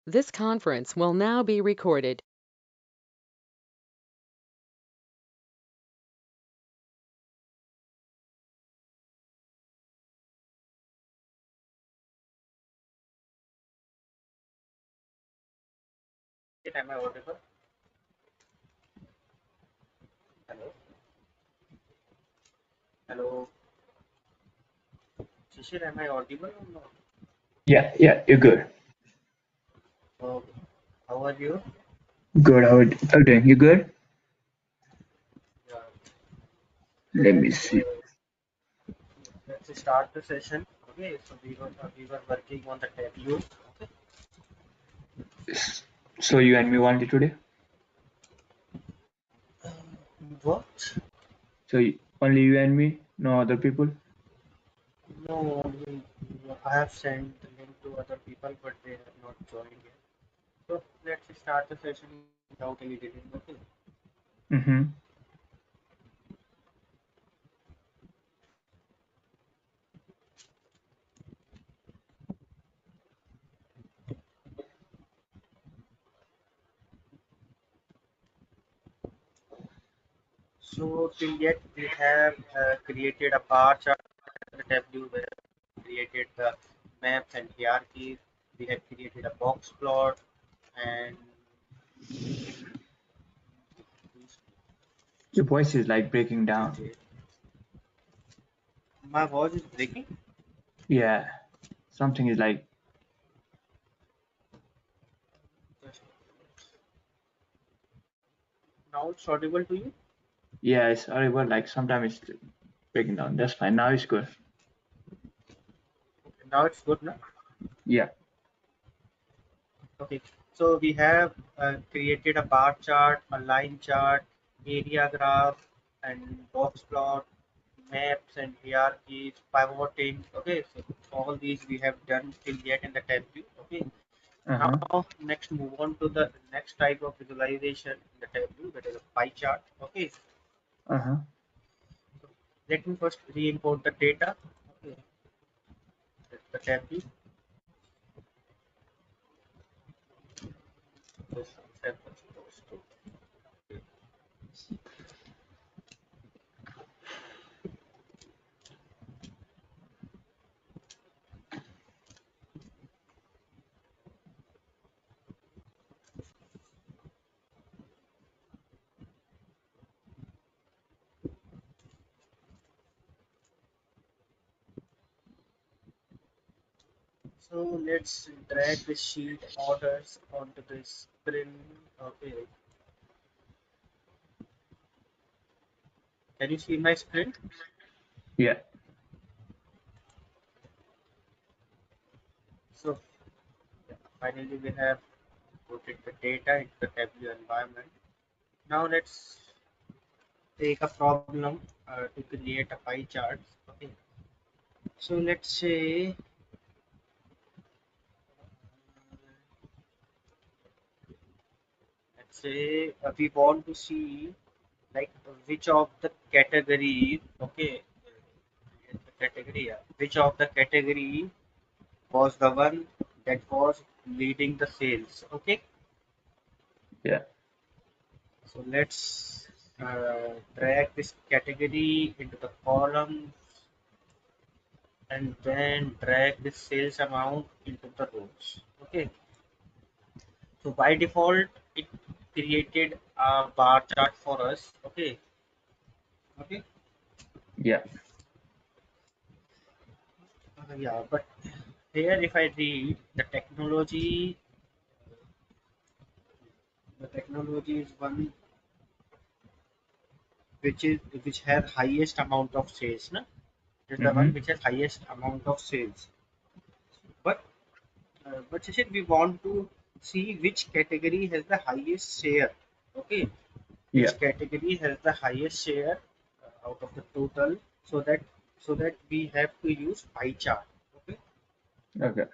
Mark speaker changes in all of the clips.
Speaker 1: This conference will now be recorded.
Speaker 2: Am I audible? Hello? Hello? Shishir, am I audible or not?
Speaker 3: Yeah, you're good.
Speaker 2: Oh, how are you?
Speaker 3: Good. How are you doing? You good?
Speaker 2: Yeah. So
Speaker 3: Let me see.
Speaker 2: let's start the session. Okay, so we were working on the tableau. Okay.
Speaker 3: So you and me only today?
Speaker 2: What?
Speaker 3: Only you and me? No other people?
Speaker 2: No, I have sent the link to other people, but they have not joined yet. So let's start the session without any delay. Okay.
Speaker 3: Mm-hmm.
Speaker 2: So till yet we have created a bar chart in the tableau where we created the maps and hierarchies. We have created a box plot and
Speaker 3: Your voice is like breaking down.
Speaker 2: okay. My voice is breaking.
Speaker 3: Yeah. Something is like,
Speaker 2: Now it's audible to you.
Speaker 3: yeah, it's horrible. Like sometimes it's breaking down. That's fine. Now it's good.
Speaker 2: Okay, now it's good now.
Speaker 3: Yeah.
Speaker 2: Okay, so we have created a bar chart, a line chart, area graph, and box plot, maps and hierarchies, pivoting. Okay, so all these we have done till yet in the tableau. Okay,
Speaker 3: Uh-huh.
Speaker 2: now next move on to the next type of visualization in the tableau, that is a pie chart. Okay,
Speaker 3: Uh-huh.
Speaker 2: so let me first re-import the data. Okay, that's the tableau. This sample supposed to. So let's drag the sheet orders onto this screen. Okay, can you see my screen?
Speaker 3: Yeah.
Speaker 2: So yeah, finally we have put the data into the Tableau environment. Now let's take a problem to create a pie chart. Okay, so we want to see like which of the category. Okay, the category. Yeah, which of the category was the one that was leading the sales. Okay,
Speaker 3: Yeah.
Speaker 2: so let's drag this category into the column and then drag this sales amount into the rows. Okay, so by default it created a bar chart for us. Okay, okay,
Speaker 3: Yeah.
Speaker 2: yeah, but here if I read the technology is one which has highest amount of sales. Na? It is the
Speaker 3: Mm-hmm.
Speaker 2: one which has highest amount of sales. But Shishir, we want to see which category has the highest share. Okay,
Speaker 3: Yeah.
Speaker 2: which category has the highest share out of the total, so that we have to use pie chart. Okay,
Speaker 3: Okay.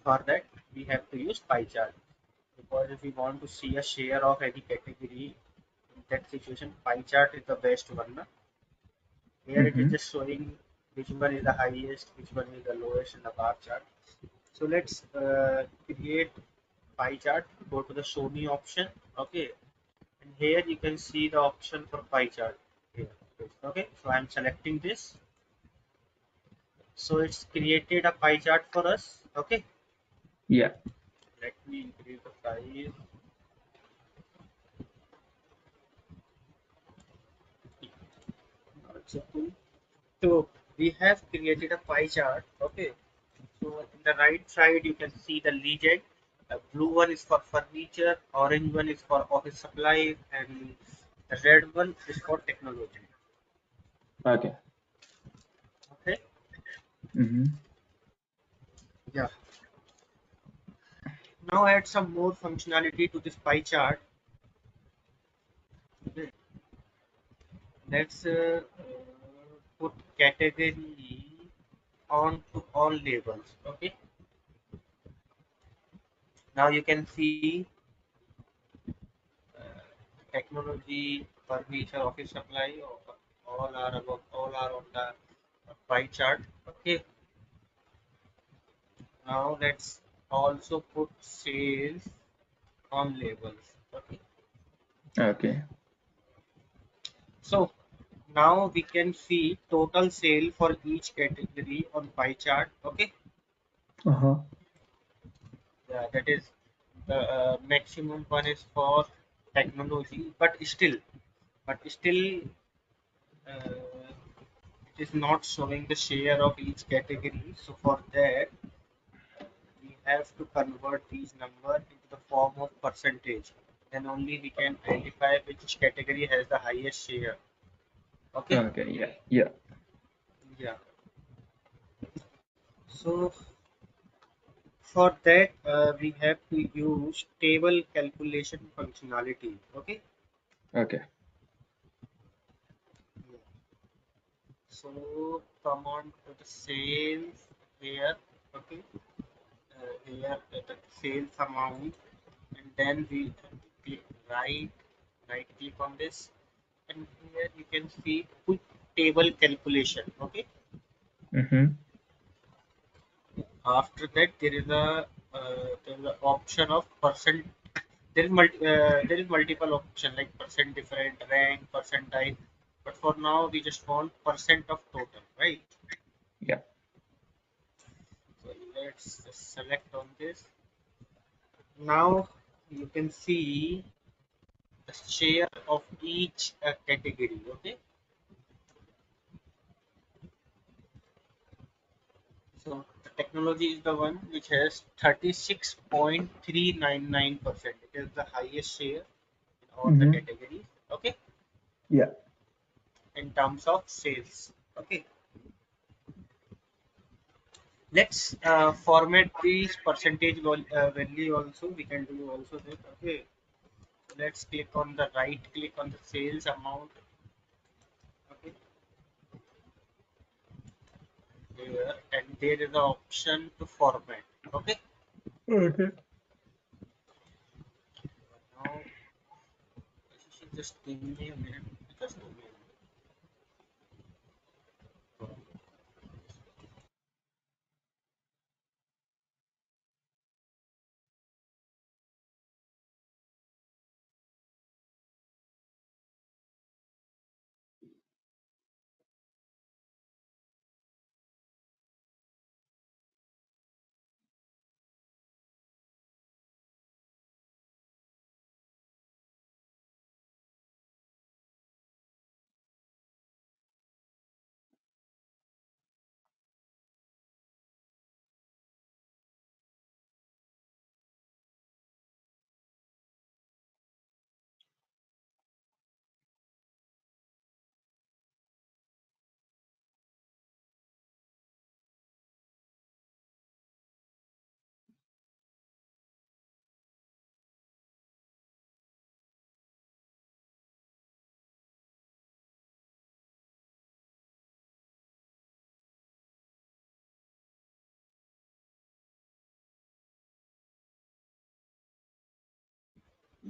Speaker 2: for that we have to use pie chart because if we want to see a share of any category in that situation, pie chart is the best one. Na? Here it is
Speaker 3: Mm-hmm.
Speaker 2: just showing which one is the highest, which one is the lowest in the bar chart. So let's create pie chart, go to the show me option. Okay, and here you can see the option for pie chart here. Okay, so I'm selecting this. So it's created a pie chart for us. Okay,
Speaker 3: Yeah.
Speaker 2: let me increase the size. Also cool. So we have created a pie chart. Okay, so in the right side you can see the legend. The blue one is for furniture, orange one is for office supplies, and the red one is for technology.
Speaker 3: Okay.
Speaker 2: Okay.
Speaker 3: Mm-hmm.
Speaker 2: Yeah. Now add some more functionality to this pie chart. Okay. Let's put category on to all labels. Okay. Now you can see technology, furniture, office supply, all are on the pie chart. Okay. Now let's also put sales on labels. Okay.
Speaker 3: Okay.
Speaker 2: So now we can see total sale for each category on pie chart. Okay.
Speaker 3: Uh-huh.
Speaker 2: Yeah, that is the maximum one is for technology, but still, it is not showing the share of each category. So for that, we have to convert these numbers into the form of percentage. Then only we can identify which category has the highest share. Okay.
Speaker 3: Okay. Yeah. Yeah.
Speaker 2: Yeah. So for that, we have to use table calculation functionality. Okay.
Speaker 3: Okay.
Speaker 2: So come on to the sales here. Okay. Here the sales amount, and then we click right click on this, and here you can see quick table calculation. Okay.
Speaker 3: Mm-hmm.
Speaker 2: After that, there is a option of percent. There is multiple option like percent different, rank, percentile. But for now, we just want percent of total, right?
Speaker 3: Yeah.
Speaker 2: So let's just select on this. Now you can see the share of each category. Okay. So the technology is the one which has 36.399%. It is the highest share in all the
Speaker 3: Mm-hmm.
Speaker 2: categories. Okay.
Speaker 3: Yeah.
Speaker 2: In terms of sales. Okay. Let's format these percentage value also. We can do also that. Okay. So let's click on the right click on the sales amount. Okay. Here, and there is an option to format. Okay.
Speaker 3: Okay.
Speaker 2: Now just give me a minute. Just a minute.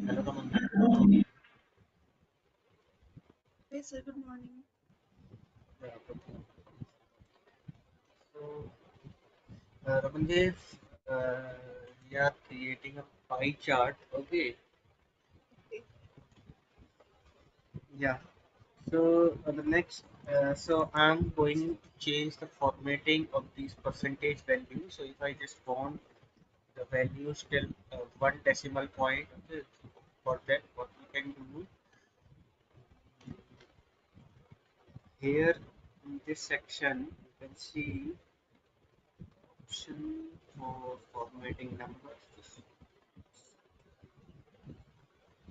Speaker 2: Hello, Raman.
Speaker 4: Yes, sir. Good morning.
Speaker 2: Yeah, okay. So, Ramandev, uh, we are creating a pie chart. Okay. Yeah. So the next, so I'm going to change the formatting of these percentage values. So if I just want the values till one decimal point, okay, for that, what we can do here in this section, you can see option for formatting numbers.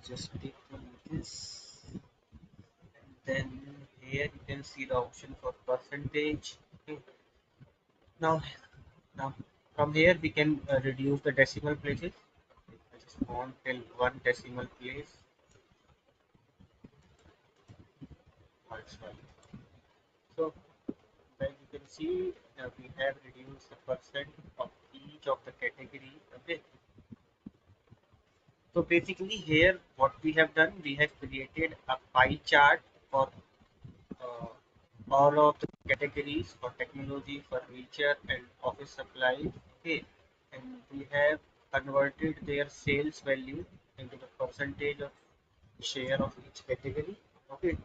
Speaker 2: Just click on this, and then here you can see the option for percentage. Okay. Now, now from here we can reduce the decimal places. I just want till one decimal place. So as you can see, we have reduced the percent of each of the category. Okay. So basically here what we have done, we have created a pie chart for uh, all of the categories for technology, furniture and office supplies. Okay, and we have converted their sales value into the percentage of share of each category. Okay,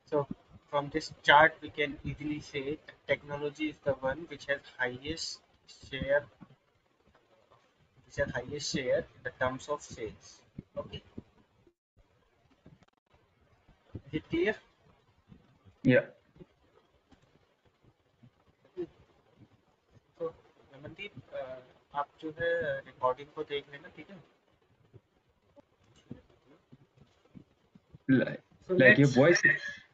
Speaker 2: so from this chart we can easily say that technology is the one which has share highest share in the terms of sales. Okay, is it clear?
Speaker 3: Yeah.
Speaker 2: तो रमनदीप, आप जो है recording को देख लेना, ठीक है?
Speaker 3: Like,
Speaker 2: So
Speaker 3: like
Speaker 2: let's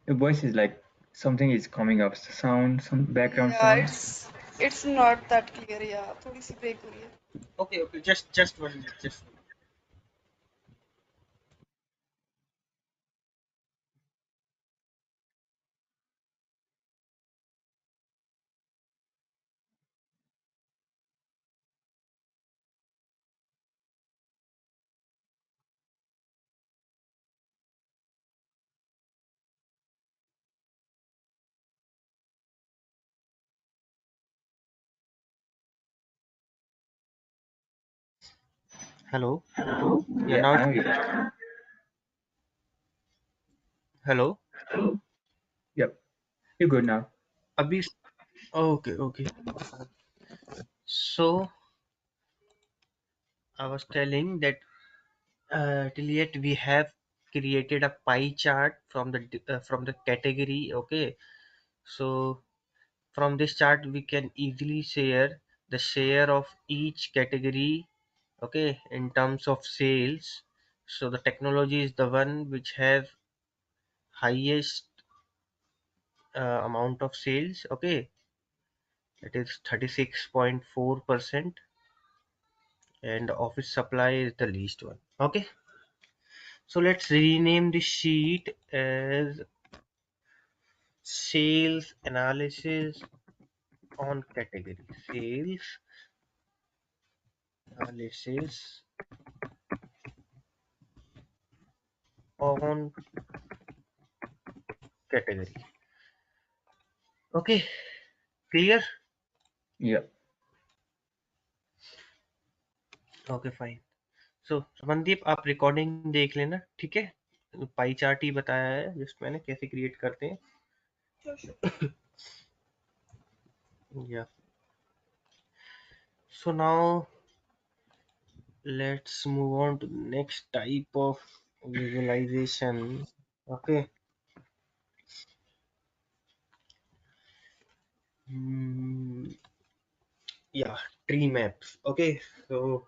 Speaker 3: your voice is like something is coming up. Sound, some background
Speaker 4: Yeah,
Speaker 3: sound.
Speaker 4: it's not that clear. Yeah, थोड़ी सी break हुई है.
Speaker 2: okay, just one minute, just one minute. Hello. Yeah,
Speaker 3: Yeah,
Speaker 2: now
Speaker 3: now
Speaker 2: it's
Speaker 3: you.
Speaker 2: hello.
Speaker 3: Yep, you're good now.
Speaker 2: अभी okay. So I was telling that till yet we have created a pie chart from the category. Okay, so from this chart we can easily share the share of each category, okay, in terms of sales. So the technology is the one which have highest amount of sales. Okay, it is 36.4%, and office supply is the least one. Okay, so let's rename the sheet as sales analysis on category. Sales analysis on category. Okay, clear?
Speaker 3: Yep.
Speaker 2: Okay fine. So Ramandeep, आप recording देख लेना, ठीक है? Pie chart ही बताया है just मैंने, कैसे create करते हैं.
Speaker 4: Sure.
Speaker 2: Yeah so now let's move on to next type of visualization. Okay, yeah, tree maps. Okay, so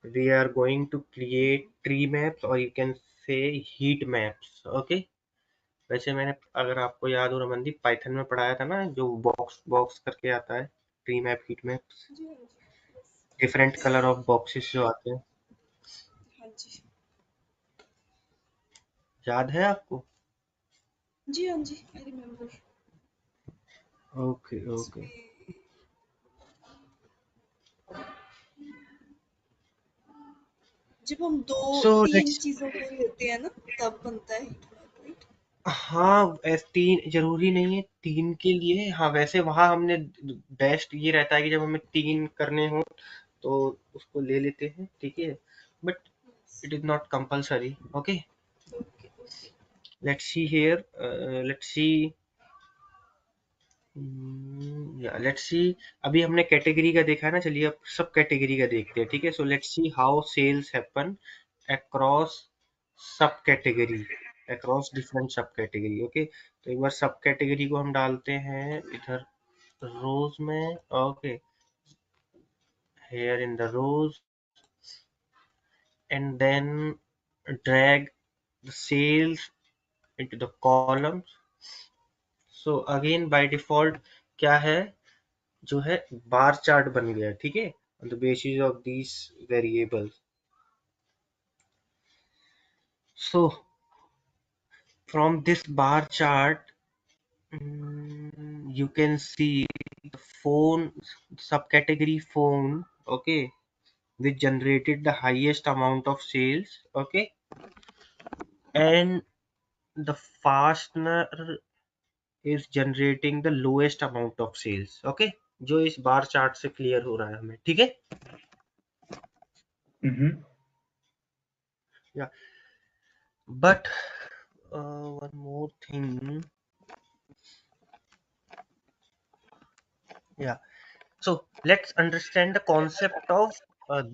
Speaker 2: we are going to create tree maps, or you can say heat maps. Okay, वैसे मैंने, अगर आपको याद हो Ramandeep, Python में पढ़ाया था ना, जो बॉक्स बॉक्स करके आता है, ट्री मैप, हीट मैप्स,
Speaker 4: जी हाँ जी.
Speaker 2: डिफरेंट कलर ऑफ बॉक्सेस जो आते हैं,
Speaker 4: हाँ जी.
Speaker 2: याद है आपको?
Speaker 4: जी हाँ जी. I remember.
Speaker 2: Okay okay.
Speaker 4: इसमें जब हम दो
Speaker 2: सो
Speaker 4: तीन
Speaker 2: लेट्स,
Speaker 4: चीजों को लेते हैं ना, तब बनता है हीट मैप, राइट?
Speaker 2: हाँ, तीन जरूरी नहीं है तीन के लिए. हाँ, वैसे वहां हमने बेस्ट ये रहता है कि जब हमें तीन करने हो तो उसको ले लेते हैं, ठीक है, but it is not compulsory. Okay,
Speaker 4: Okay. Okay.
Speaker 2: let's see here. Let's see. Let's see. अभी हमने कैटेगरी का देखा है ना, चलिए अब सब कैटेगरी का देखते हैं, ठीक है. So let's see how sales happen across sub category, across different sub category. Okay, तो एक बार सब कैटेगरी को हम डालते हैं इधर रोज में. Okay, here in the rows, and then drag the sales into the columns. So again by default क्या है, जो है बार चार्ट बन गया, ठीक है, on the basis of these variables. So from this bar chart, you can see the phone subcategory phone, okay, which generated the highest amount of sales. Okay, and the fastener is generating the lowest amount of sales. Okay, जो इस bar chart से clear हो रहा है हमें, ठीक है. Yeah, but one more thing. Yeah, so let's understand the concept of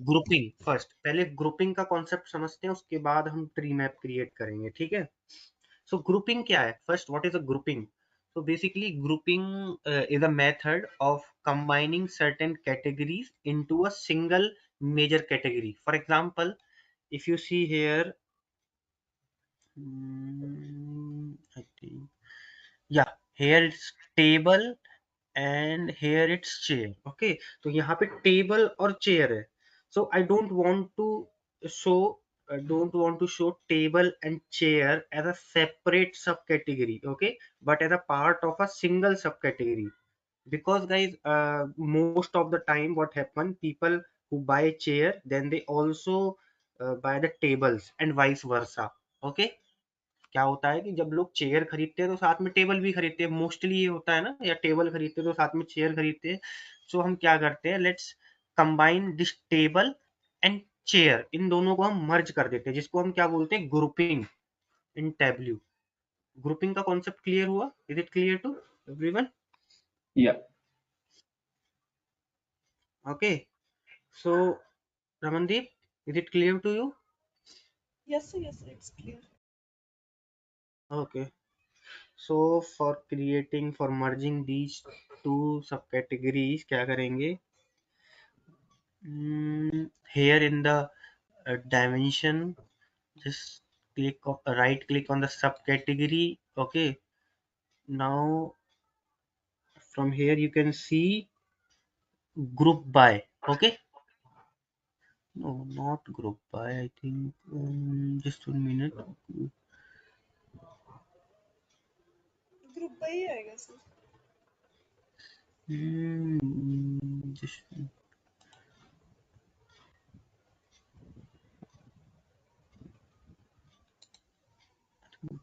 Speaker 2: grouping first. पहले grouping का concept समझते हैं, उसके बाद हम tree map create करेंगे, ठीक है. So grouping क्या है? First, what is a grouping? So basically grouping is a method of combining certain categories into a single major category. For example, if you see here, I think, yeah, here it's table and here it's chair. Okay, तो यहाँ पे table और chair है. So I don't want to show table and chair as a separate subcategory, okay, but as a part of a single subcategory. Because guys, most of the time what happen, people who buy chair, then they also buy the tables and vice versa. Okay, क्या होता है कि जब लोग chair खरीदते हैं तो साथ में टेबल भी खरीदते हैं, मोस्टली ये होता है ना, या टेबल खरीदते हैं तो साथ में चेयर खरीदते हैं. सो हम क्या करते हैं, let's combine this table and chair, इन दोनों को हम मर्ज कर देते हैं, जिसको हम क्या बोलते हैं, ग्रुपिंग इन टैब्ल्यू. ग्रुपिंग का कॉन्सेप्ट क्लियर हुआ? Is it clear to everyone?
Speaker 3: Yeah.
Speaker 2: Okay, so Ramandeep, is it clear to you?
Speaker 4: Yes, sir. Yes, sir. It's clear.
Speaker 2: Okay, so for merging these two subcategories क्या करेंगे, here in the dimension, just right click on the subcategory. Okay, now from here you can see group by. Okay, no, not group by, I think. Just 1 minute.
Speaker 4: Group by ही आएगा sir.
Speaker 2: Just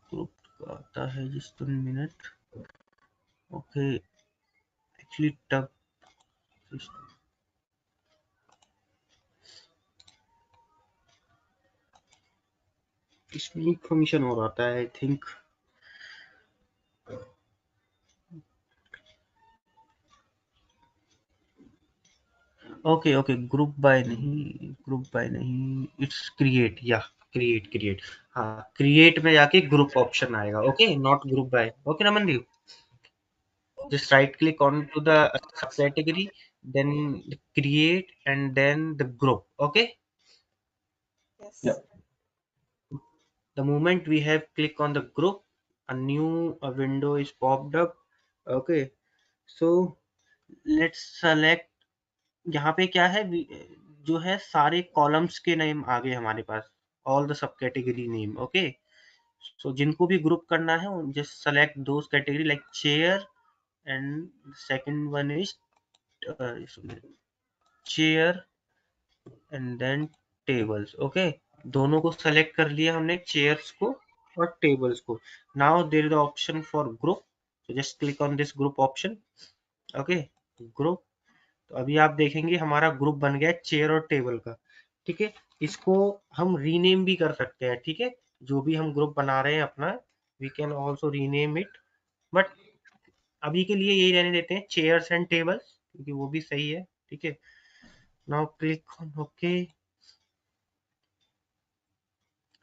Speaker 2: group का आता है, just 1 minute. Okay, actually tab इसमें information और आता है, I think. Okay okay, group by नहीं, it's create, या क्रिएट. हाँ, क्रिएट में जाके ग्रुप ऑप्शन आएगा. Okay, not group by. Okay Ramandeep, just right click on to the subcategory, then the create and then the group. Okay,
Speaker 4: Yes.
Speaker 3: Yeah.
Speaker 2: the moment we have click on the group, a new window is popped up. Okay, so let's select. यहाँ पे क्या है, जो है सारे columns के name आ गए हमारे पास, all the sub category name. Okay, so जिनको भी ग्रुप करना है, just select those category like chair, and second one is chair and then tables. Okay, दोनों को सेलेक्ट कर लिया हमने, चेयर्स को और टेबल्स को. Now there is the option for group, so just click on this group option. Okay, group, तो अभी आप देखेंगे हमारा ग्रुप बन गया चेयर और टेबल का। ठीक है, इसको हम रीनेम भी कर सकते हैं। ठीक है, जो भी हम ग्रुप बना रहे हैं अपना, we can also rename it, but अभी के लिए यही रहने देते हैं, चेयर्स एंड टेबल्स, क्योंकि वो भी सही है। ठीक है, now click on okay.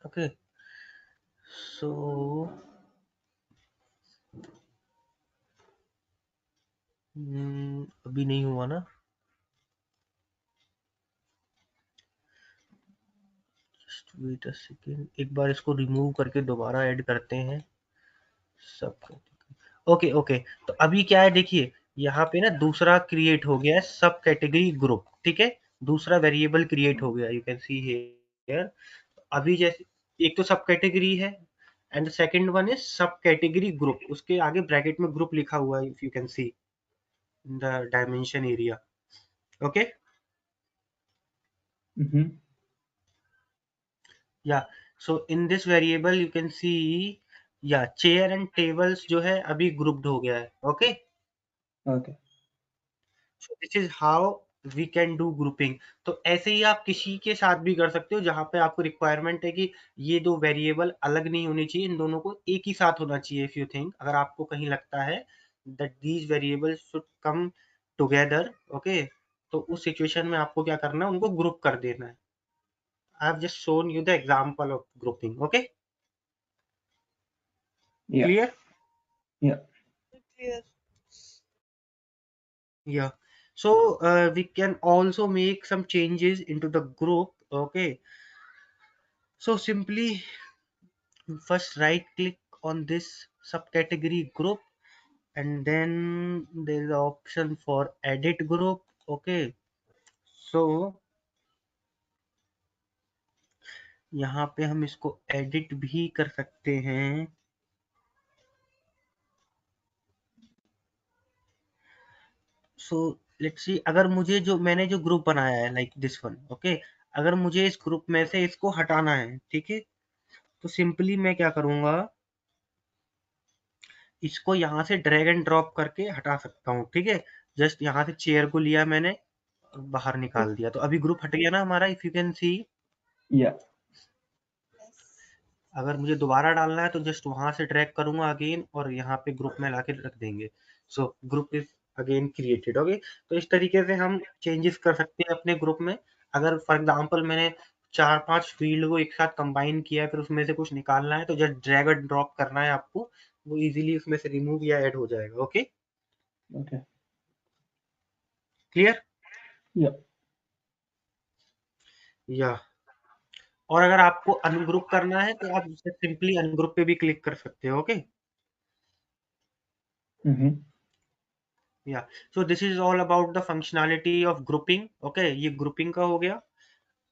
Speaker 2: Okay, so अभी नहीं हुआ ना, जस्ट वेट अ सेकेंड, एक बार इसको रिमूव करके दोबारा ऐड करते हैं सब। ओके ओके, तो अभी क्या है देखिए, यहाँ पे ना दूसरा क्रिएट हो गया है सब कैटेगरी ग्रुप। ठीक है, दूसरा वेरिएबल क्रिएट हो गया, यू कैन सी हियर। अभी जैसे एक तो सब कैटेगरी है and second one is sub category group, उसके आगे ब्रैकेट में ग्रुप लिखा हुआ है, if you can see in the dimension area. Okay,
Speaker 3: Mm-hmm.
Speaker 2: या so in this variable you can see, या चेयर एंड टेबल्स जो है अभी ग्रुप्ड हो गया है। Okay,
Speaker 3: Okay.
Speaker 2: So this is how we can do grouping. तो ऐसे ही आप किसी के साथ भी कर सकते हो जहां पे आपको रिक्वायरमेंट है कि ये दो वेरिएबल अलग नहीं होनी चाहिए, इन दोनों को एक ही साथ होना चाहिए। इफ यू थिंक, अगर आपको कहीं लगता है that these variable should come together, okay, तो उस सिचुएशन में आपको क्या करना है, उनको ग्रुप कर देना है। I have just shown you the example of grouping. Okay,
Speaker 3: Yeah.
Speaker 2: Clear?
Speaker 3: Yeah.
Speaker 4: Clear.
Speaker 2: Yeah. So we can also make some changes into the group. Okay. So simply first right click on this subcategory group, and then there is the option for edit group. Okay. So यहाँ पे हम इसको edit भी कर सकते हैं। So let's see, अगर मुझे जो मैंने जो ग्रुप बनाया है लाइक दिस वन, ओके, अगर मुझे इस ग्रुप में से इसको हटाना है, ठीक है, तो सिंपली मैं क्या करूंगा, इसको यहाँ से ड्रैग एंड ड्रॉप करके हटा सकता हूँ। ठीक है, जस्ट यहाँ से चेयर को लिया मैंने और बाहर निकाल दिया, तो अभी ग्रुप हट गया ना हमारा, if you can C.
Speaker 3: Yeah.
Speaker 4: Yes.
Speaker 2: अगर मुझे दोबारा डालना है तो जस्ट वहां से ड्रैग करूंगा अगेन और यहाँ पे ग्रुप में लाके रख देंगे। So group is again created. Okay, तो इस तरीके से हम चेंजेस कर सकते हैं अपने ग्रुप में। अगर फॉर एग्जांपल मैंने 4-5 फील्ड को एक साथ कंबाइन किया है, फिर उसमें से कुछ निकालना है, तो जस्ट ड्रैग एंड ड्रॉप करना है आपको, वो इजीली उसमें से रिमूव या ऐड हो जाएगा। Okay,
Speaker 3: Okay.
Speaker 2: क्लियर?
Speaker 3: Yeah.
Speaker 2: या और अगर आपको अनग्रुप करना है तो आप सिंपली अनग्रुप पे भी क्लिक कर सकते हो। Okay,
Speaker 3: Mm-hmm.
Speaker 2: या सो this is all about the functionality of grouping. Okay, ये ग्रुपिंग का हो गया।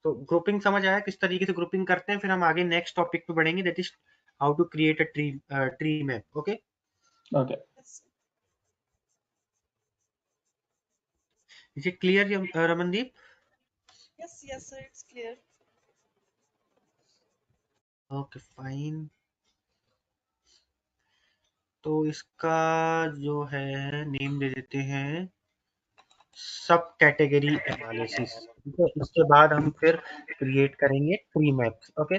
Speaker 2: तो ग्रुपिंग समझ आया किस तरीके से ग्रुपिंग करते हैं, फिर हम आगे नेक्स्ट टॉपिक पे बढ़ेंगे, that is how to create a tree map. Okay,
Speaker 3: Okay.
Speaker 4: Yes.
Speaker 2: Is it clear Ramandeep?
Speaker 4: Yes. Yes, sir. It's clear.
Speaker 2: Okay fine, तो इसका जो है नेम दे देते हैं सब कैटेगरी एनालिसिस। ठीक है, इसके बाद हम फिर क्रिएट करेंगे tree maps. Okay,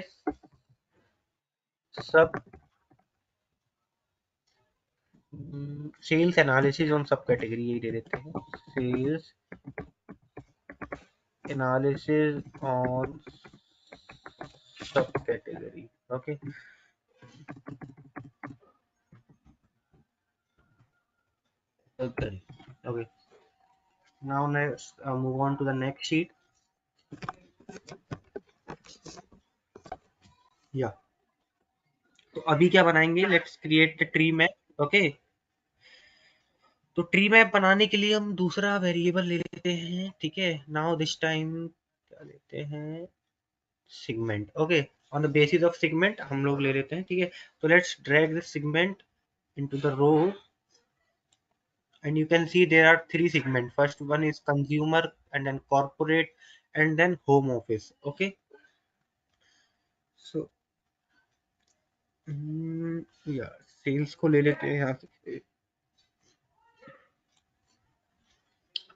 Speaker 2: sub sales analysis on sub category, यही दे देते हैं, sales analysis on sub category. Okay, okay, okay, now let's move on to the next sheet. Yeah तो अभी क्या बनाएंगे, let's create the tree map. Okay, तो tree map बनाने के लिए हम दूसरा वेरिएबल ले लेते हैं। ठीक है, नाउ दिस टाइम क्या लेते हैं, segment. Okay, on the basis of segment हम लोग ले लेते हैं। ठीक है, तो let's drag this segment into the row, and you can see there are 3 segments. First one is consumer, and then corporate, and then home office. Okay, so yeah, sales को ले लेते हैं यहाँ से।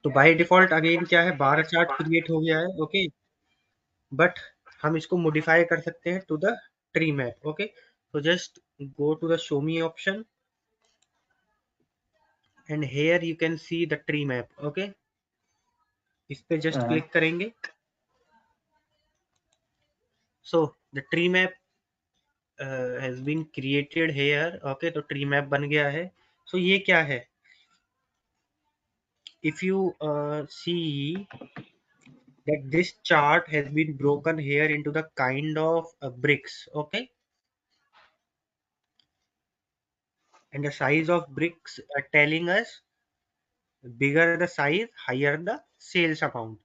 Speaker 2: तो बाय डिफॉल्ट अगेन क्या है, bar chart create हो गया है। ओके, बट हम इसको मॉडिफाई कर सकते हैं to the tree map. Okay, तो just go to the show me option and here you can see the tree map. Okay, इस पे जस्ट क्लिक करेंगे। So the tree map has been created here. Okay, तो tree map बन गया है। सो ये क्या है, if you see that this chart has been broken here into the kind of bricks. Okay, and the size of bricks are telling us bigger the size, higher the sales amount.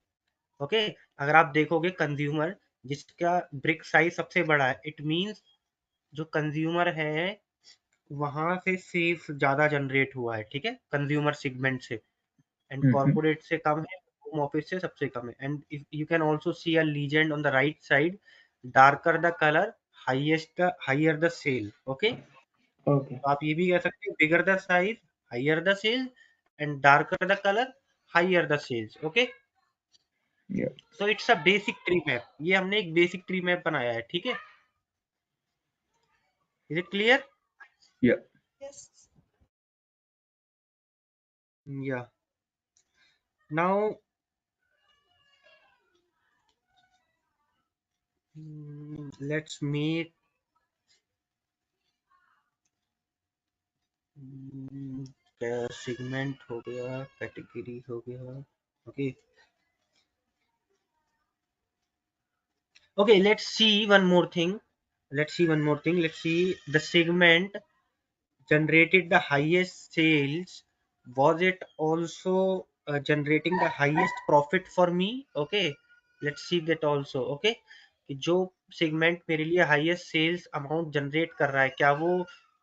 Speaker 2: Okay, अगर आप देखोगे consumer जिसका brick size सबसे बड़ा है, it means जो consumer है वहां से सेल्स ज्यादा जनरेट हुआ है। ठीक है, कंज्यूमर सेगमेंट से, एंड कॉर्पोरेट से कम है, होम ऑफिस से सबसे कम है। And you can also see a legend on the right side, darker the colour higher the sale. Okay,
Speaker 3: Okay.
Speaker 2: तो आप ये भी कह सकते हैं bigger the size higher the sale and darker the colour higher the sales. Okay,
Speaker 3: Yeah.
Speaker 2: So it's a basic tree map. ये हमने एक बेसिक ट्री मैप बनाया है। ठीक है, is it clear?
Speaker 3: Yeah.
Speaker 4: Yes.
Speaker 2: या नाउ लेट्स मेक सेगमेंट हो गया, कैटेगरी हो गया। Okay, okay, let's see one more thing. Let's see the segment generated the highest sales. Was it also generating the highest profit for me? Okay, let's see that also. Okay, कि जो segment मेरे लिए highest sales amount generate कर रहा है, क्या वो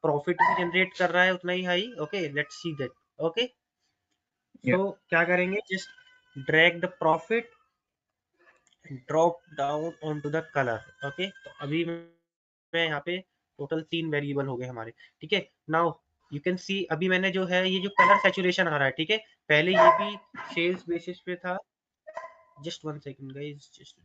Speaker 2: profit भी जनरेट कर रहा है उतना ही high? Okay, let's see that. Okay,
Speaker 3: Yeah.
Speaker 2: So क्या करेंगे, just drag the profit, drop down on to the colour. Okay, तो अभी मैं यहाँ पे टोटल 3 वेरिएबल हो गए हमारे। ठीक है, नाउ यू कैन सी अभी मैंने जो है ये जो कलर सैचुरेशन आ रहा है, ठीक है, पहले ये भी सेल्स बेसिस पे था। Just one second guys, just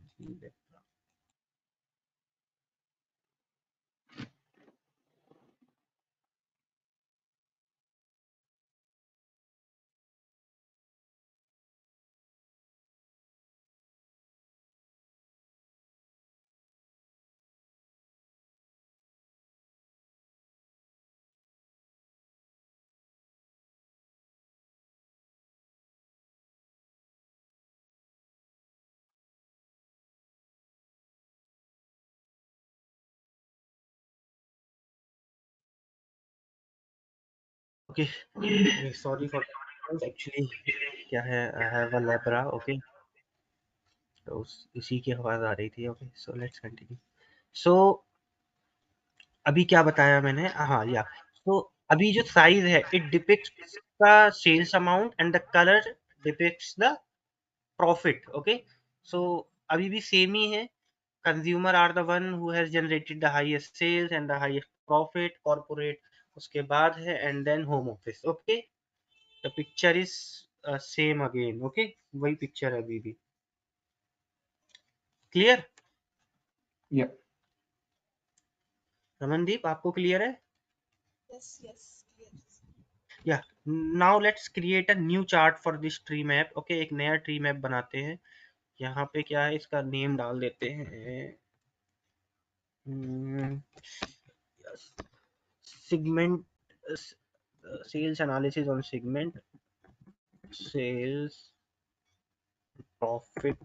Speaker 2: okay, sorry for actually क्या है, I have a labra. Okay, तो इसी की आवाज आ रही थी। Okay, so let's continue. So अभी क्या बताया मैंने, हाँ या, तो अभी जो साइज है it depicts the sales amount and the colour depicts the profit. Okay, so अभी भी सेम ही है। Consumer are the one who has generated the highest sales and the highest profit, corporate उसके बाद है, and then home office. Okay, the picture is same again. Okay, वही picture है अभी भी। क्लियर?
Speaker 3: Yeah.
Speaker 2: रमनदीप, आपको क्लियर है?
Speaker 4: Yes. Yes. Yes.
Speaker 2: या now let's create a new chart for this tree map. Okay, एक नया ट्री मैप बनाते हैं। यहाँ पे क्या है, इसका नेम डाल देते हैं segment, sales analysis on segment, sales profit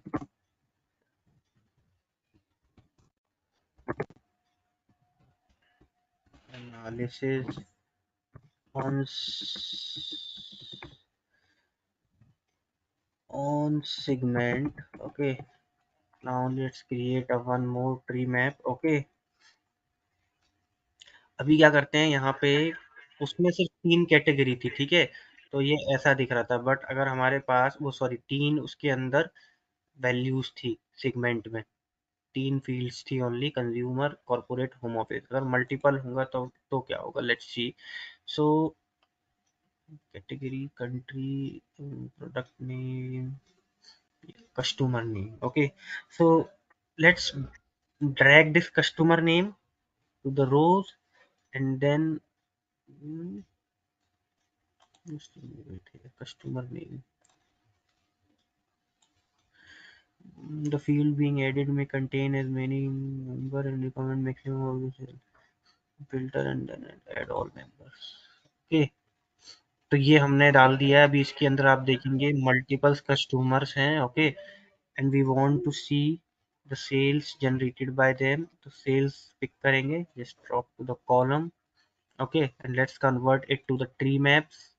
Speaker 2: analysis on segment. Okay, now let's create a one more tree map. Okay, अभी क्या करते हैं, यहाँ पे उसमें सिर्फ 3 कैटेगरी थी। ठीक है, तो ये ऐसा दिख रहा था, बट अगर हमारे पास वो सॉरी 3 उसके अंदर वैल्यूज थी सेगमेंट में, 3 फील्ड्स थी only, consumer, corporate, home office. अगर मल्टीपल होगा तो क्या होगा, let's see. So category, country, product name, customer name. Okay, so let's drag this customer name to the rows, and then mm, just wait here, customer name. The field being added may contain as many member and recommend maximum of the cell. Filter and then add all members. Okay, तो ये हमने डाल दिया है। अभी इसके अंदर आप देखेंगे मल्टीपल कस्टमर्स हैं। Okay, and we want to see the sales generated by them. तो सेल्स पिक करेंगे, just drop to the column. Okay, and let's convert it to the tree maps.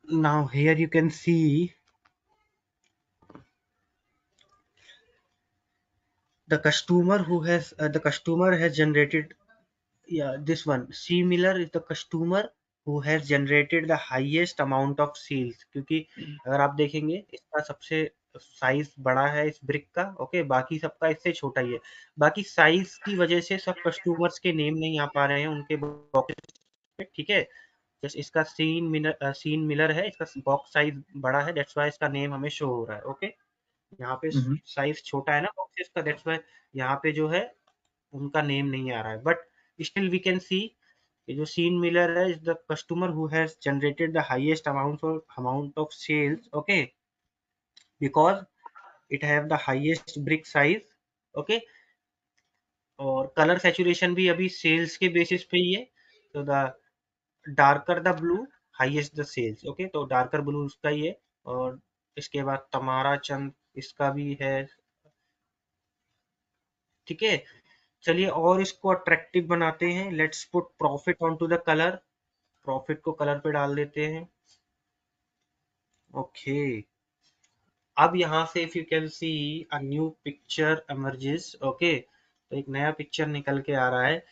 Speaker 2: Now here you can see the customer has generated, yeah, this one C Miller is the customer who has generated the highest amount of sales, क्योंकि अगर आप देखेंगे इसका सबसे size बड़ा है इस brick का। ओके, बाकी सबका इससे छोटा ही है। बाकी साइज की वजह से सब कस्टमर्स के नेम नहीं आ पा रहे हैं उनके बॉक्स पे। ठीक है, जस्ट इसका सीन मिलर है, इसका बॉक्स साइज बड़ा है, दैट्स वाई इसका नेम हमें शो हो रहा है। ओके, यहाँ पे साइज छोटा है ना बॉक्सेस का, दैट्स वाई यहाँ पे जो है उनका नेम नहीं आ रहा है। But still we can see ये जो सीन मिलर है is the customer who has generated the highest amount of sales. Okay, because it have the highest brick size. Okay, और कलर सैचुरेशन भी अभी सेल्स के बेसिस पे ही है। तो the darker the blue highest the sales. Okay, तो darker blue उसका ही है। और इसके बाद तमारा चंद इसका भी है। ठीक है, चलिए और इसको अट्रैक्टिव बनाते हैं। Let's put profit on to the colour. Profit को कलर पे डाल देते हैं। ओके, अब यहाँ से if you can see a new picture emerges। Okay, तो एक नया पिक्चर निकल के आ रहा है।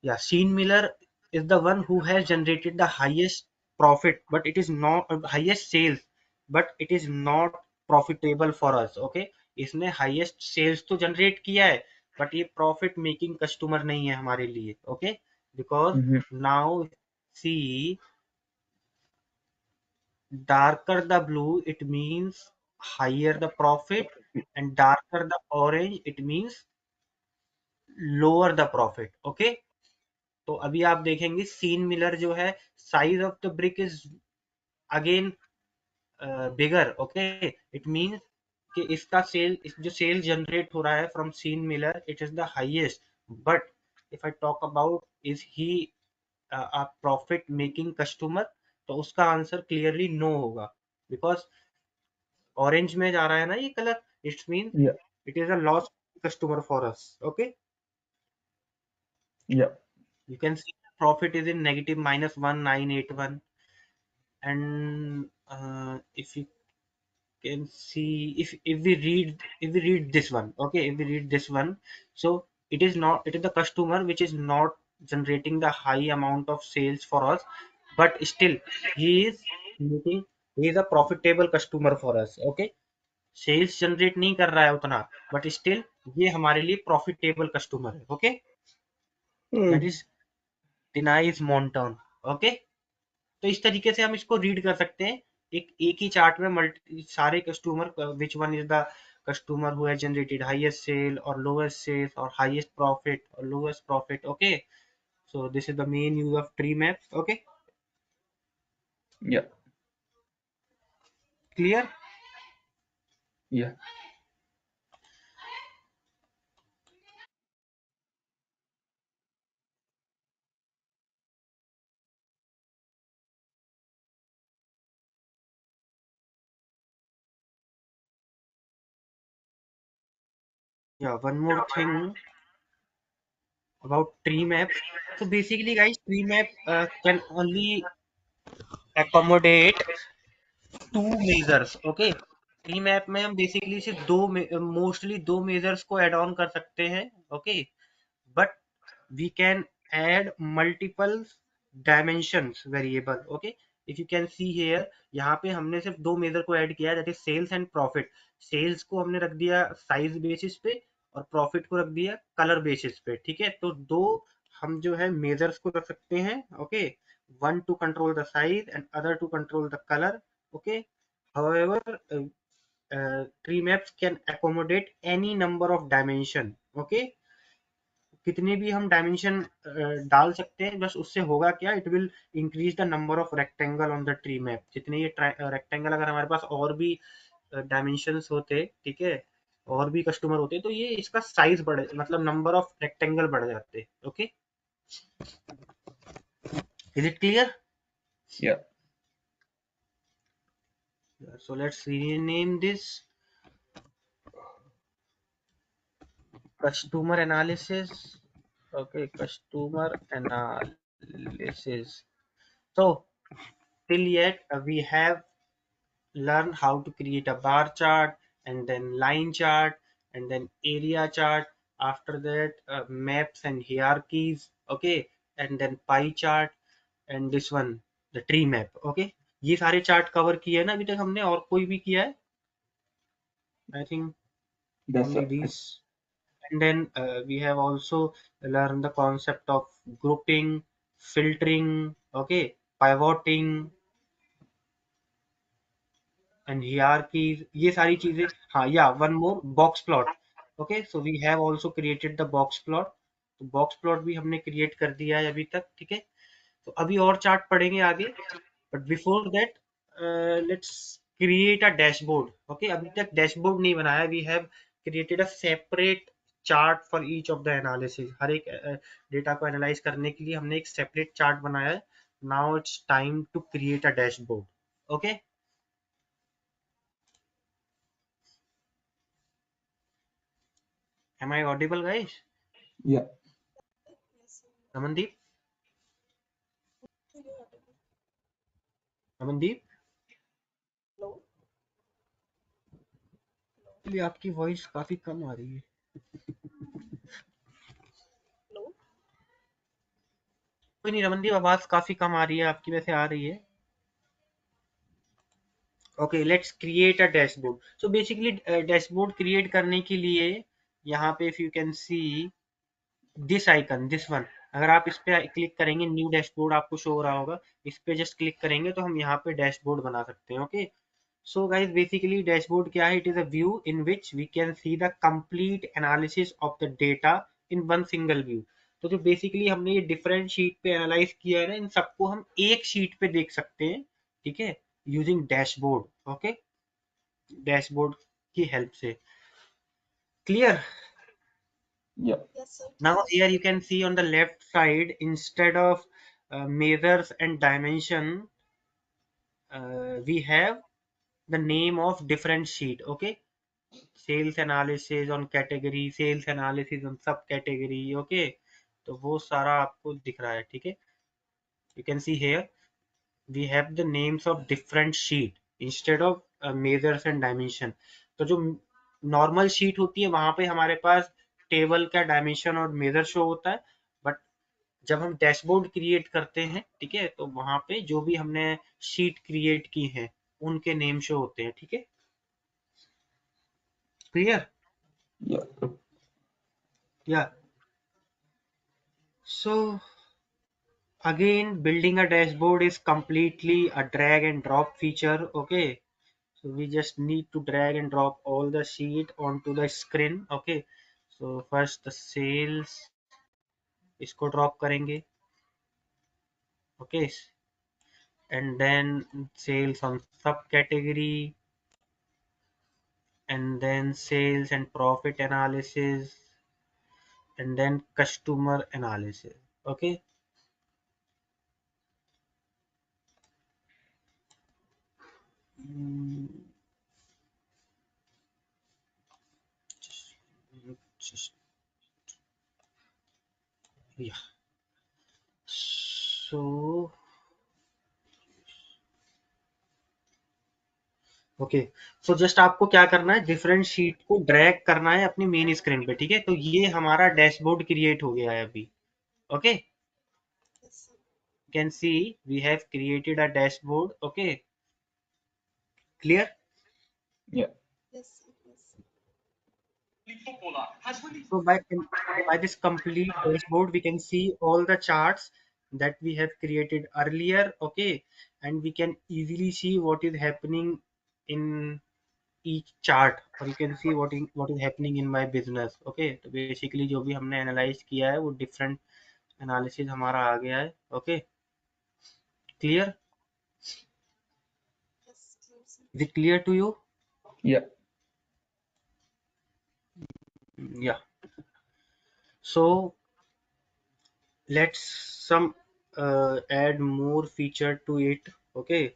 Speaker 2: Yeah Sean Miller is the one who has generated the highest profit, but it is not highest sales, but it is not profitable for us. Okay, इसने highest sales तो generate किया है, बट ये profit making customer नहीं है हमारे लिए। Okay, because now see darker the blue it means higher the profit, and darker the orange it means lower the profit। Okay, तो अभी आप देखेंगे सीन मिलर जो है size of the brick is again bigger. Okay, it means कि इसका जो sale generate हो रहा है from Sean Miller it is the highest. But if I talk about is he a profit making customer, तो उसका आंसर क्लियरली नो होगा, because orange में जा रहा है ना ये कलर। It mean
Speaker 3: Yeah,
Speaker 2: it is a loss customer for us. Okay,
Speaker 3: yeah.
Speaker 2: you can see profit is in negative -1981। and if you can see, if we read this one, okay, if we read this one, so it is the customer which is not generating the high amount of sales for us, but still he is making, he is a profitable customer for us। okay, sales generate नहीं कर रहा है उतना, but still ये हमारे लिए profitable customer है। Okay, that is denies montern. Okay, तो इस तरीके से हम इसको रीड कर सकते हैं। एक ही चार्ट में मल्टी सारे customer, which one is the customer who has generated highest sale और लोएस्ट सेल्स और हाईएस्ट प्रॉफिट और lowest profit. Okay, so this is the main use of tree maps. Okay,
Speaker 3: Yeah,
Speaker 2: clear?
Speaker 3: yeah,
Speaker 2: yeah one more thing about tree maps. So basically guys, tree map can only accommodate two measures। Okay, tree map में हम basically सिर्फ mostly दो measures को add on कर सकते हैं। Okay, but we can add multiple dimensions variable. Okay, if you can see here, यहाँ पे हमने सिर्फ दो मेजर को ऐड किया है, that is sales and profit. Sales को हमने रख दिया साइज बेसिस पे और प्रॉफिट को रख दिया कलर बेसिस पे। ठीक है, तो दो हम जो है मेजर्स को रख सकते हैं। Okay, one to control the size and other to control the color. Okay. However, tree maps can accommodate any number of dimension. Okay, कितने भी हम डायमेंशन डाल सकते हैं, बस उससे होगा क्या, it will increase the number of rectangle on the tree map. जितने ये रेक्टेंगल अगर हमारे पास और भी डायमेंशंस होते, ठीक है, और भी कस्टमर होते, तो ये इसका साइज बढ़, मतलब नंबर ऑफ रेक्टेंगल बढ़ जाते. Okay, is it clear?
Speaker 3: Yeah.
Speaker 2: So let's rename this customer analysis. Okay, customer analysis. So till yet we have learned how to create a bar chart and then line chart and then area chart. After that maps and hierarchies. Okay, and then pie chart and this one the tree map. Okay, ये सारे chart cover किए हैं ना अभी तक हमने, और कोई भी किया है? I think
Speaker 3: That's
Speaker 2: only
Speaker 3: it.
Speaker 2: these. And then we have also learned the concept of grouping, filtering, okay, pivoting and hierarchies. ये सारी चीजें. हाँ, yeah, one more, box plot. Okay, so we have also created the box plot. तो box plot भी हमने create कर दिया है अभी तक. ठीक है, तो अभी और चार्ट पढ़ेंगे आगे, but before that let's create a dashboard. Okay, अभी तक डैशबोर्ड नहीं बनाया. We have created a separate chart for each of the analysis. हर एक डेटा को एनालाइज करने के लिए हमने एक सेपरेट चार्ट बनाया है. Now it's time to create a dashboard. Okay, am I audible, guys?
Speaker 3: Yeah.
Speaker 2: Ramandeep? Ramandeep, ये आपकी वॉइस काफी कम आ रही है. कोई नहीं रमनदीप, आवाज काफी कम आ रही है आपकी, वैसे आ रही है. Okay, let's create a dashboard. So basically dashboard create करने के लिए यहाँ पे if you can see this icon, this one, अगर आप इस पे क्लिक करेंगे, न्यू डैशबोर्ड आपको शो हो रहा होगा, इस पे जस्ट क्लिक करेंगे तो हम यहाँ पे डैशबोर्ड बना सकते हैं. Okay, so guys basically dashboard क्या है? It is a view in which we can see the complete analysis of the data in one single view. तो जो बेसिकली हमने ये डिफरेंट शीट पे एनालाइज किया है ना, इन सबको हम एक शीट पे देख सकते हैं. ठीक है, यूजिंग डैशबोर्ड. ओके, डैशबोर्ड की हेल्प से. Clear?
Speaker 3: Yeah.
Speaker 4: Yes, sir.
Speaker 2: Now here you can see on the left side, instead of measures and dimension, we have the name of different sheet. Okay, sales analysis on category, sales analysis on subcategory. Okay, तो वो सारा आपको दिख रहा है. ठीक है, you can see here we have the names of different sheet instead of measures and dimension. तो जो नॉर्मल शीट होती है वहां पे हमारे पास टेबल का डायमेंशन और मेजर शो होता है, बट जब हम डैशबोर्ड क्रिएट करते हैं, ठीक है, तो वहां पे जो भी हमने शीट क्रिएट की है उनके नेम शो होते हैं. ठीक है, क्लियर?
Speaker 3: Yeah.
Speaker 2: या सो again, building a dashboard is completely a drag and drop feature. Okay, so we just need to drag and drop all the sheet onto the screen. Okay, so first the sales, इसको drop करेंगे. Okay, and then sales on subcategory, and then sales and profit analysis, and then customer analysis. Okay, Mm, just yeah. So okay, so just आपको क्या करना है, different sheet को drag करना है अपनी मेन स्क्रीन पे. ठीक है, तो ये हमारा डैशबोर्ड क्रिएट हो गया है अभी. Okay,
Speaker 4: Yes, sir.
Speaker 2: Can see we have created a dashboard. Okay, clear?
Speaker 3: Yeah.
Speaker 4: Yes, sir. Yes, sir.
Speaker 2: So by this complete dashboard we can see all the charts that we have created earlier. Okay, and we can easily see what is happening in each chart, or you can see what is happening in my business. Okay, तो basically जो भी हमने analyze किया है वो different analysis हमारा आ गया है. Okay, clear? Is it clear to you?
Speaker 3: Yeah.
Speaker 2: Yeah. So let's some add more feature to it. Okay,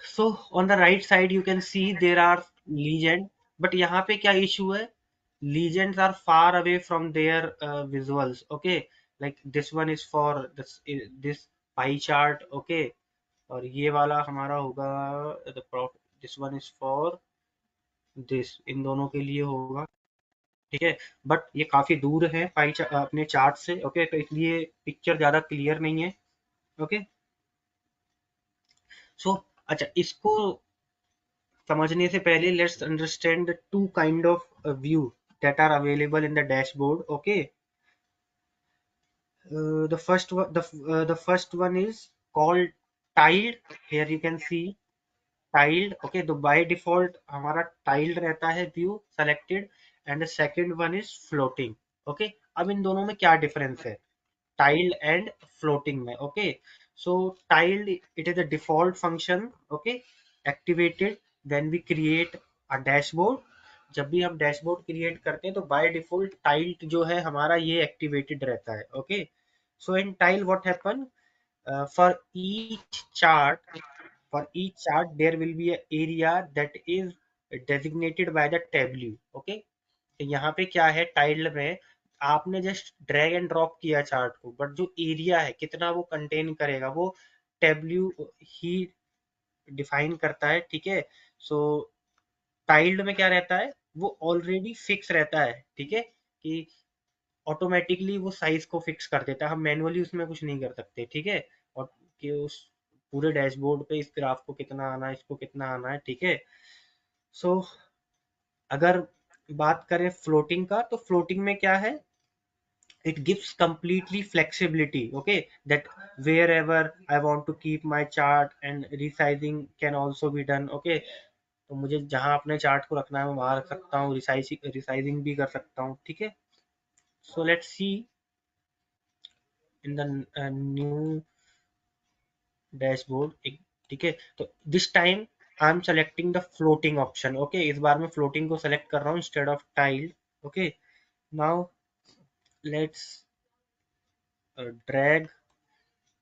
Speaker 2: so on the right side you can see there are legend, but यहाँ पे क्या issue है? Legends are far away from their visuals. Okay, like this one is for this pie chart. Okay, और ये वाला हमारा होगा the this one is for this, इन दोनों के लिए होगा. ठीक है, बट ये काफी दूर है अपने चार्ट से. ओके, तो इसलिए पिक्चर ज्यादा क्लियर नहीं है. ओके, सो अच्छा, इसको समझने से पहले let's understand the two kind of view that are available in the dashboard. Okay, the first one is called tiled. Here you can see tiled. Okay, तो by default हमारा tiled रहता है view selected, and the second one is floating. Okay, अब इन दोनों में क्या difference है tiled and floating में? Okay, so tiled, it is a default function. Okay, activated when we create a dashboard. जब भी हम डैशबोर्ड क्रिएट करते हैं तो बाय डिफॉल्ट टाइल्ड जो है हमारा ये एक्टिवेटेड रहता है. Okay, so in tile what happen, for each chart there will be a area that is designated by the tableau. Okay, तो यहाँ पे क्या है, टाइल में आपने जस्ट ड्रैग एंड ड्रॉप किया चार्ट को, बट जो एरिया है कितना वो कंटेन करेगा वो टेब्ल्यू ही डिफाइन करता है. ठीक है, सो टाइल्ड में क्या रहता है, वो ऑलरेडी फिक्स रहता है. ठीक है, कि ऑटोमेटिकली वो साइज को फिक्स कर देता है, हम मैनुअली उसमें कुछ नहीं कर सकते. ठीक है, और कि उस पूरे डैशबोर्ड पे इस ग्राफ को कितना आना है, इसको कितना आना है. ठीक है, सो अगर बात करें फ्लोटिंग का, तो फ्लोटिंग में क्या है, it gives completely flexibility. Okay, that wherever I want to keep my chart, and resizing can also be done. Okay, तो मुझे जहां अपने चार्ट को रखना है मैं वहां रख सकता हूँ, रिसाइजिंग भी कर सकता हूँ. ठीक है, so let's C in the new dashboard. ठीक है, तो this time I am selecting the floating option. Okay, इस बार मैं फ्लोटिंग को सेलेक्ट कर रहा हूँ instead of tiled. Okay, now let's drag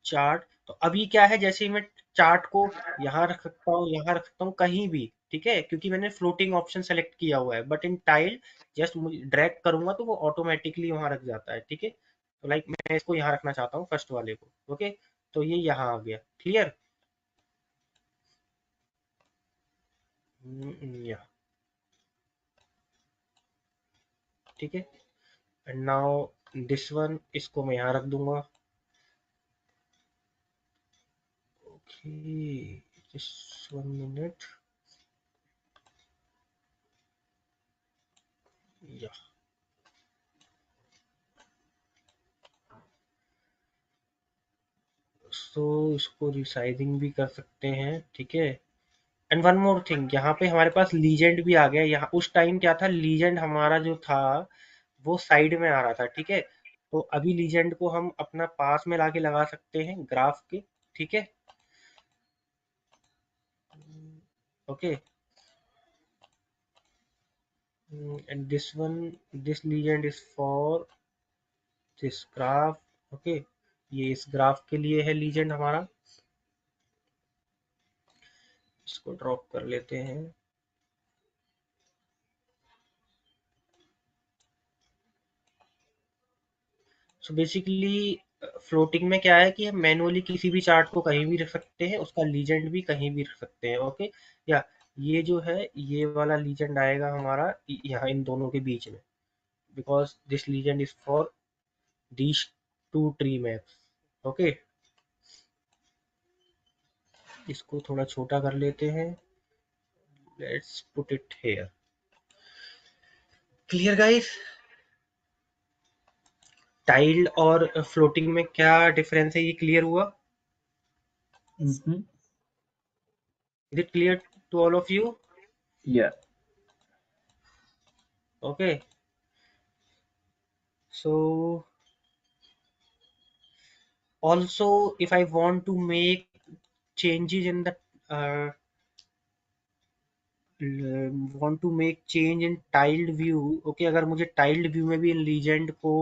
Speaker 2: chart. तो अभी क्या है, जैसे ही मैं चार्ट को यहाँ रख सकता हूँ, यहाँ रख सकता हूँ, कहीं भी. ठीक है, क्योंकि मैंने फ्लोटिंग ऑप्शन सेलेक्ट किया हुआ है, but in tile just drag करूंगा तो वो ऑटोमेटिकली वहां रख जाता है. ठीक है, तो लाइक मैं इसको यहाँ रखना चाहता हूँ फर्स्ट वाले को. ओके, तो ये यहाँ आ गया. क्लियर? या ठीक है, एंड नाउ दिस वन, इसको मैं यहाँ रख दूंगा. Okay, just 1 minute. या सो इसको रिसाइजिंग भी कर सकते हैं. ठीक है, एंड वन मोर थिंग, यहाँ पे हमारे पास लीजेंड भी आ गया. यहाँ उस टाइम क्या था, लीजेंड हमारा जो था वो साइड में आ रहा था. ठीक है, तो अभी लीजेंड को हम अपना पास में लाके लगा सकते हैं ग्राफ के. ठीक है, okay, and this one, this legend is for this graph. Okay, ये इस ग्राफ के लिए है लीजेंड हमारा. इसको ड्रॉप कर लेते हैं. सो बेसिकली फ्लोटिंग में क्या है कि हम मैनुअली किसी भी चार्ट को कहीं भी रख सकते हैं, उसका लीजेंड भी कहीं भी रख सकते हैं. ओके, या ये जो है ये वाला लीजेंड आएगा हमारा यहाँ इन दोनों के बीच में, because this legend is for these two tree maps. Okay, इसको थोड़ा छोटा कर लेते हैं. Let's put it here. Clear guys? Tiled और फ्लोटिंग में क्या डिफरेंस है, ये क्लियर हुआ?
Speaker 3: Mm-hmm.
Speaker 2: Is it clear to all of you?
Speaker 3: Yeah.
Speaker 2: Okay, so also if I want to make changes in the want to make change in tiled view, okay, अगर मुझे tiled view में भी इन legend को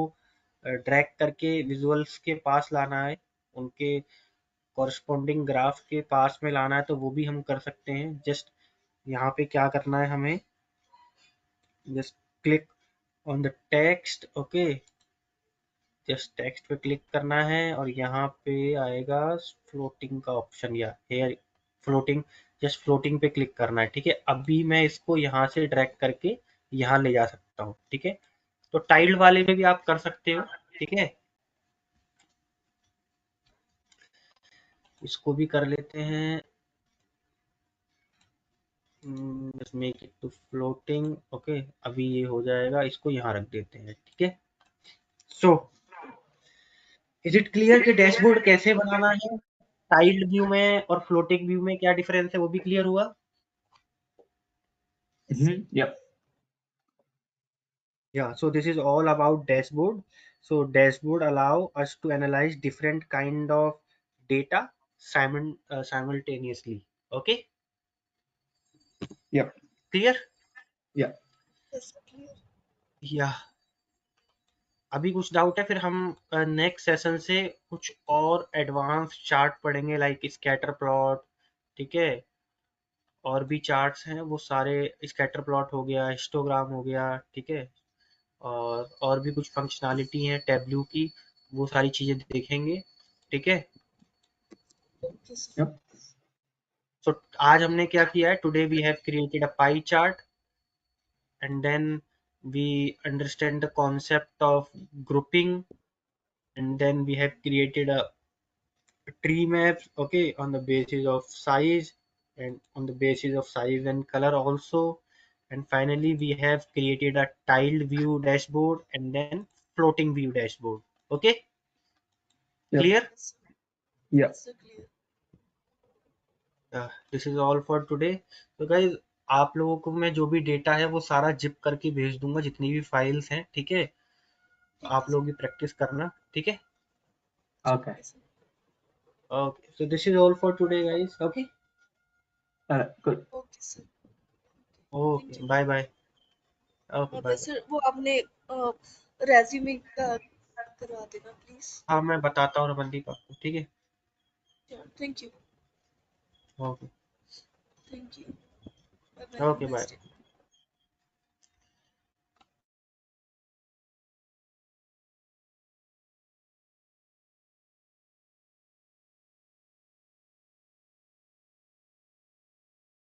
Speaker 2: drag करके visuals के पास लाना है, उनके corresponding ग्राफ के पास में लाना है, तो वो भी हम कर सकते हैं। जस्ट यहाँ पे क्या करना है हमें, just click on the text, okay, just text पे क्लिक करना है और यहाँ पे आएगा फ्लोटिंग का ऑप्शन, या हेयर फ्लोटिंग, जस्ट फ्लोटिंग पे क्लिक करना है। ठीक है, अभी मैं इसको यहाँ से ड्रैग करके यहाँ ले जा सकता हूँ। ठीक है, तो टाइल्ड वाले में भी आप कर सकते हो। ठीक है, इसको भी कर लेते हैं, just make it to floating, okay, अभी ये हो जाएगा, इसको यहाँ रख देते हैं। ठीक है, सो इज इट क्लियर कि डैशबोर्ड कैसे बनाना है, टाइल्ड व्यू में और फ्लोटिंग व्यू में क्या डिफरेंस है, वो भी क्लियर हुआ?
Speaker 3: Mm-hmm. Yep.
Speaker 2: Yeah, so this is all about dashboard. So dashboard allow us to analyze different kind of data simultaneously. Okay,
Speaker 3: Yep.
Speaker 2: clear?
Speaker 3: Yeah.
Speaker 4: Yes, clear.
Speaker 2: Yeah. अभी कुछ doubt है, फिर हम नेक्स्ट सेशन से कुछ और advance chart पढ़ेंगे, like scatter plot. ठीक है, और भी चार्ट्स हैं, वो सारे, स्कैटर प्लॉट हो गया, हिस्टोग्राम हो गया। ठीक है, और भी कुछ फंक्शनैलिटी है टैब्लू की, वो सारी चीजें देखेंगे। ठीक है,
Speaker 4: Okay, sir.
Speaker 3: Yep.
Speaker 2: सो आज हमने क्या किया है, today we have created a pie chart and then we understand the concept of grouping and then we have created a tree maps, okay, on the basis of size and on the basis of size and color also, and finally we have created a tiled view dashboard and then floating view dashboard. Okay,
Speaker 3: Yep.
Speaker 2: clear?
Speaker 4: Yes, sir.
Speaker 3: Yeah.
Speaker 4: Yes, sir, clear.
Speaker 2: This is all for today. So guys, आप लोगों को मैं जो भी data है वो सारा zip करके भेज दूंगा, जितनी भी फाइल्स हैं। ठीक है,
Speaker 4: ठीक
Speaker 2: आप
Speaker 4: है
Speaker 2: लोग भी प्रैक्टिस करना। ठीक है,
Speaker 3: Okay.
Speaker 4: Sir.
Speaker 2: Okay, so this is all for today guys. Okay,
Speaker 3: Good.
Speaker 4: Okay sir, thank
Speaker 2: okay,
Speaker 4: you.
Speaker 2: Bye bye. Okay, bye bye.
Speaker 4: Sir वो आपने रेज्यूमे का करवा देना प्लीज।
Speaker 2: हाँ, मैं बताता हूँ रमनदीप आपको। ठीक है,
Speaker 4: thank you,
Speaker 2: okay,
Speaker 4: thank you. Bye bye,
Speaker 2: okay, bye.
Speaker 4: Next day.